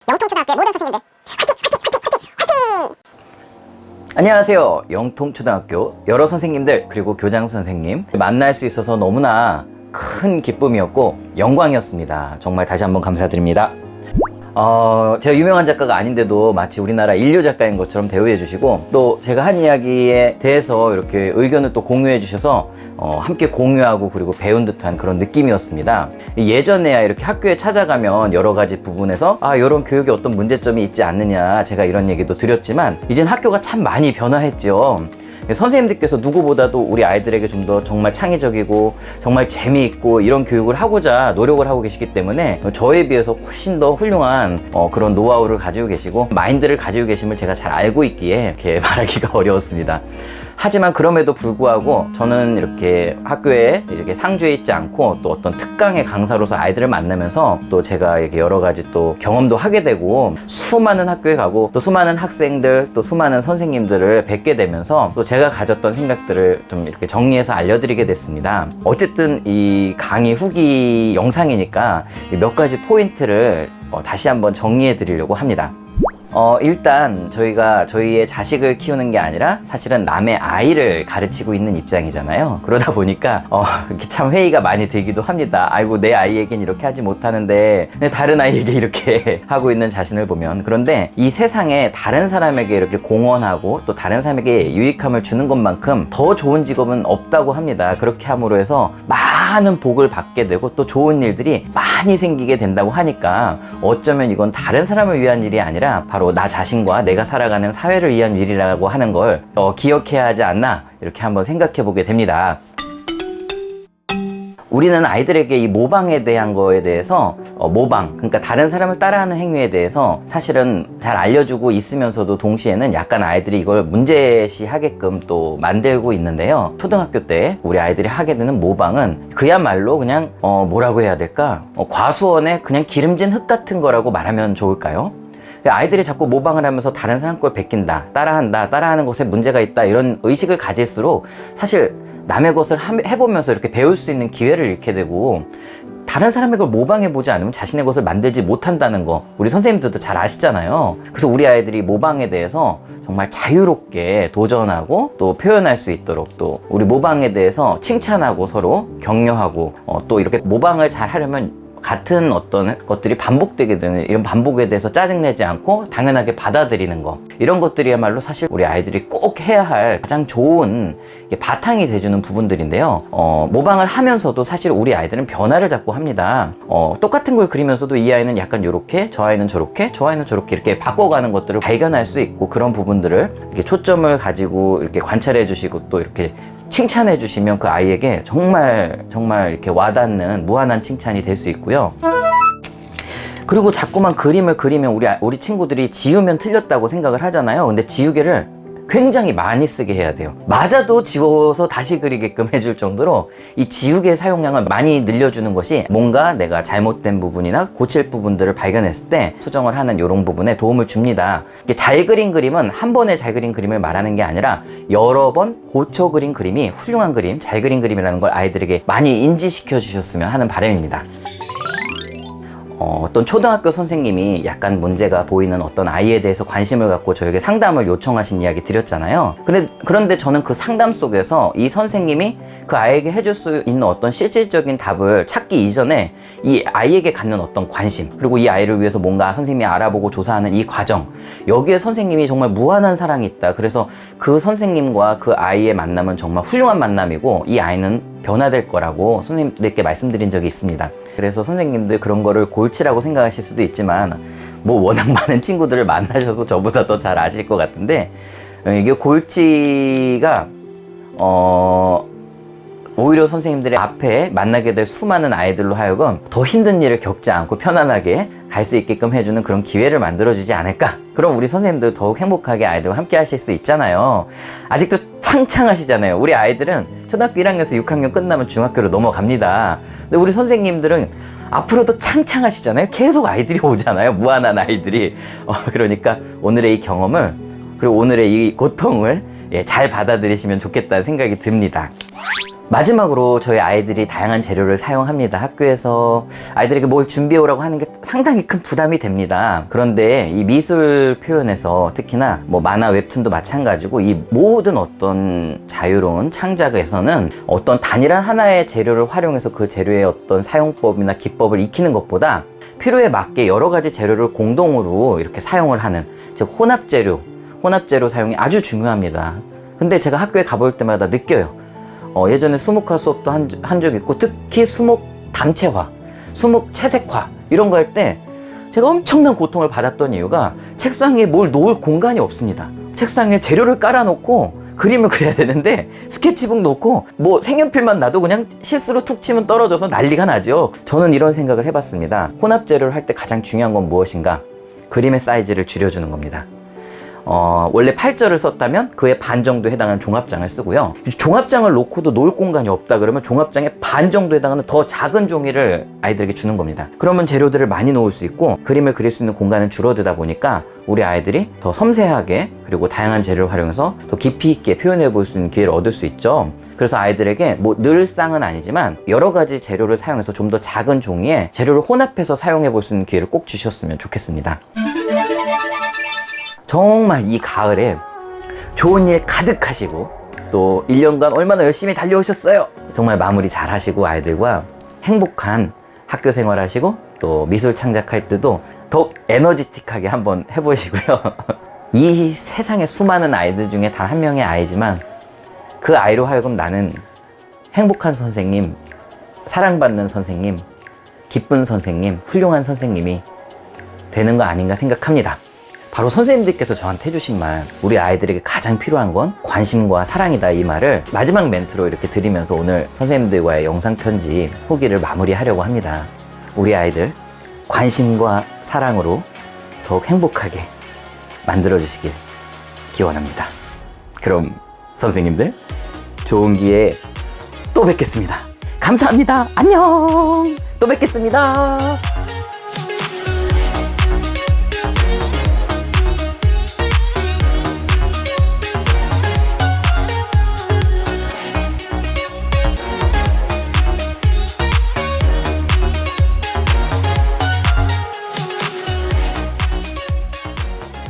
영통초등학교의 모든 선생님들 화이팅! 안녕하세요. 영통초등학교 여러 선생님들 그리고 교장 선생님 만날 수 있어서 너무나 큰 기쁨이었고 영광이었습니다. 정말 다시 한번 감사드립니다. 제가 유명한 작가가 아닌데도 마치 우리나라 인류 작가인 것처럼 대우해 주시고, 또 제가 한 이야기에 대해서 이렇게 의견을 또 공유해 주셔서 함께 공유하고 그리고 배운 듯한 그런 느낌이었습니다. 예전에야 이렇게 학교에 찾아가면 여러 가지 부분에서 이런 교육에 어떤 문제점이 있지 않느냐, 제가 이런 얘기도 드렸지만 이젠 학교가 참 많이 변화했죠. 선생님들께서 누구보다도 우리 아이들에게 좀 더 정말 창의적이고 정말 재미있고 이런 교육을 하고자 노력을 하고 계시기 때문에 저에 비해서 훨씬 더 훌륭한 그런 노하우를 가지고 계시고 마인드를 가지고 계심을 제가 잘 알고 있기에 이렇게 말하기가 어려웠습니다. 하지만 그럼에도 불구하고 저는 이렇게 학교에 이렇게 상주해 있지 않고 또 어떤 특강의 강사로서 아이들을 만나면서 또 제가 이렇게 여러 가지 또 경험도 하게 되고 수많은 학교에 가고 또 수많은 학생들 또 수많은 선생님들을 뵙게 되면서 또 제가 가졌던 생각들을 좀 이렇게 정리해서 알려드리게 됐습니다. 어쨌든 이 강의 후기 영상이니까 몇 가지 포인트를 다시 한번 정리해 드리려고 합니다. 일단 저희가 저희의 자식을 키우는 게 아니라 사실은 남의 아이를 가르치고 있는 입장이잖아요. 그러다 보니까 이렇게 참 회의가 많이 들기도 합니다. 아이고, 내 아이에겐 이렇게 하지 못하는데 다른 아이에게 이렇게 하고 있는 자신을 보면. 그런데 이 세상에 다른 사람에게 이렇게 공헌하고 또 다른 사람에게 유익함을 주는 것만큼 더 좋은 직업은 없다고 합니다. 그렇게 함으로 해서 많은 복을 받게 되고 또 좋은 일들이 많이 생기게 된다고 하니까 어쩌면 이건 다른 사람을 위한 일이 아니라 바로 나 자신과 내가 살아가는 사회를 위한 일이라고 하는 걸 기억해야 하지 않나, 이렇게 한번 생각해 보게 됩니다. 우리는 아이들에게 이 모방에 대한 거에 대해서 모방, 그러니까 다른 사람을 따라하는 행위에 대해서 사실은 잘 알려주고 있으면서도 동시에는 약간 아이들이 이걸 문제시하게끔 또 만들고 있는데요. 초등학교 때 우리 아이들이 하게 되는 모방은 그야말로 그냥 뭐라고 해야 될까, 과수원에 그냥 기름진 흙 같은 거라고 말하면 좋을까요? 아이들이 자꾸 모방을 하면서 다른 사람 걸 베낀다, 따라한다, 따라하는 것에 문제가 있다, 이런 의식을 가질수록 사실 남의 것을 해보면서 이렇게 배울 수 있는 기회를 잃게 되고, 다른 사람의 걸 모방해보지 않으면 자신의 것을 만들지 못한다는 거 우리 선생님들도 잘 아시잖아요. 그래서 우리 아이들이 모방에 대해서 정말 자유롭게 도전하고 또 표현할 수 있도록, 또 우리 모방에 대해서 칭찬하고 서로 격려하고 또 이렇게 모방을 잘 하려면 같은 어떤 것들이 반복되게 되는 이런 반복에 대해서 짜증내지 않고 당연하게 받아들이는 거, 이런 것들이야말로 사실 우리 아이들이 꼭 해야 할 가장 좋은 바탕이 돼주는 부분들인데요. 모방을 하면서도 사실 우리 아이들은 변화를 자꾸 합니다. 똑같은 걸 그리면서도 이 아이는 약간 요렇게, 저 아이는 저렇게, 저 아이는 저렇게 이렇게 바꿔가는 것들을 발견할 수 있고, 그런 부분들을 이렇게 초점을 가지고 이렇게 관찰해 주시고 또 이렇게 칭찬해 주시면 그 아이에게 정말 이렇게 와닿는 무한한 칭찬이 될 수 있고요. 그리고 자꾸만 그림을 그리면 우리 친구들이 지우면 틀렸다고 생각을 하잖아요. 근데 지우개를 굉장히 많이 쓰게 해야 돼요. 맞아도 지워서 다시 그리게끔 해줄 정도로 이 지우개 사용량을 많이 늘려주는 것이 뭔가 내가 잘못된 부분이나 고칠 부분들을 발견했을 때 수정을 하는 이런 부분에 도움을 줍니다. 잘 그린 그림은 한 번에 잘 그린 그림을 말하는 게 아니라 여러 번 고쳐 그린 그림이 훌륭한 그림, 잘 그린 그림이라는 걸 아이들에게 많이 인지시켜 주셨으면 하는 바람입니다. 어떤 초등학교 선생님이 약간 문제가 보이는 어떤 아이에 대해서 관심을 갖고 저에게 상담을 요청하신 이야기 드렸잖아요. 그런데 저는 그 상담 속에서 이 선생님이 그 아이에게 해줄 수 있는 어떤 실질적인 답을 찾기 이전에 이 아이에게 갖는 어떤 관심, 그리고 이 아이를 위해서 뭔가 선생님이 알아보고 조사하는 이 과정, 여기에 선생님이 정말 무한한 사랑이 있다. 그래서 그 선생님과 그 아이의 만남은 정말 훌륭한 만남이고 이 아이는 변화될 거라고 선생님들께 말씀드린 적이 있습니다. 그래서 선생님들 그런 거를 골치라고 생각하실 수도 있지만 워낙 많은 친구들을 만나셔서 저보다 더 잘 아실 것 같은데, 이게 골치가 오히려 선생님들의 앞에 만나게 될 수많은 아이들로 하여금 더 힘든 일을 겪지 않고 편안하게 갈 수 있게끔 해주는 그런 기회를 만들어주지 않을까. 그럼 우리 선생님들 더욱 행복하게 아이들과 함께 하실 수 있잖아요. 아직도 창창하시잖아요. 우리 아이들은 초등학교 1학년에서 6학년 끝나면 중학교로 넘어갑니다. 근데 우리 선생님들은 앞으로도 창창하시잖아요. 계속 아이들이 오잖아요. 무한한 아이들이. 그러니까 오늘의 이 경험을, 그리고 오늘의 이 고통을 예, 잘 받아들이시면 좋겠다는 생각이 듭니다. 마지막으로 저희 아이들이 다양한 재료를 사용합니다. 학교에서 아이들에게 뭘 준비해 오라고 하는 게 상당히 큰 부담이 됩니다. 그런데 이 미술 표현에서 특히나 뭐 만화 웹툰도 마찬가지고 이 모든 어떤 자유로운 창작에서는 어떤 단일한 하나의 재료를 활용해서 그 재료의 어떤 사용법이나 기법을 익히는 것보다 필요에 맞게 여러 가지 재료를 공동으로 이렇게 사용을 하는, 즉 혼합 재료 사용이 아주 중요합니다. 근데 제가 학교에 가볼 때마다 느껴요. 예전에 수묵화 수업도 한 적 있고, 특히 수묵 담채화, 수묵 채색화 이런 거 할 때 제가 엄청난 고통을 받았던 이유가 책상 위에 뭘 놓을 공간이 없습니다. 책상 위에 재료를 깔아놓고 그림을 그려야 되는데 스케치북 놓고 뭐 색연필만 놔도 그냥 실수로 툭 치면 떨어져서 난리가 나죠. 저는 이런 생각을 해봤습니다. 혼합 재료를 할 때 가장 중요한 건 무엇인가? 그림의 사이즈를 줄여주는 겁니다. 원래 8절을 썼다면 그의 반 정도에 해당하는 종합장을 쓰고요. 종합장을 놓고도 놓을 공간이 없다 그러면 종합장의 반 정도에 해당하는 더 작은 종이를 아이들에게 주는 겁니다. 그러면 재료들을 많이 놓을 수 있고 그림을 그릴 수 있는 공간은 줄어들다 보니까 우리 아이들이 더 섬세하게 그리고 다양한 재료를 활용해서 더 깊이 있게 표현해 볼 수 있는 기회를 얻을 수 있죠. 그래서 아이들에게 뭐 늘상은 아니지만 여러 가지 재료를 사용해서 좀 더 작은 종이에 재료를 혼합해서 사용해 볼 수 있는 기회를 꼭 주셨으면 좋겠습니다. 정말 이 가을에 좋은 일 가득하시고 또 1년간 얼마나 열심히 달려오셨어요. 정말 마무리 잘 하시고 아이들과 행복한 학교 생활 하시고 또 미술 창작할 때도 더욱 에너지틱하게 한번 해보시고요. 이 세상에 수많은 아이들 중에 단 한 명의 아이지만 그 아이로 하여금 나는 행복한 선생님, 사랑받는 선생님, 기쁜 선생님, 훌륭한 선생님이 되는 거 아닌가 생각합니다. 바로 선생님들께서 저한테 해주신 말, 우리 아이들에게 가장 필요한 건 관심과 사랑이다, 이 말을 마지막 멘트로 이렇게 드리면서 오늘 선생님들과의 영상편지 후기를 마무리하려고 합니다. 우리 아이들 관심과 사랑으로 더욱 행복하게 만들어주시길 기원합니다. 그럼 선생님들 좋은 기회에 또 뵙겠습니다. 감사합니다. 안녕. 또 뵙겠습니다.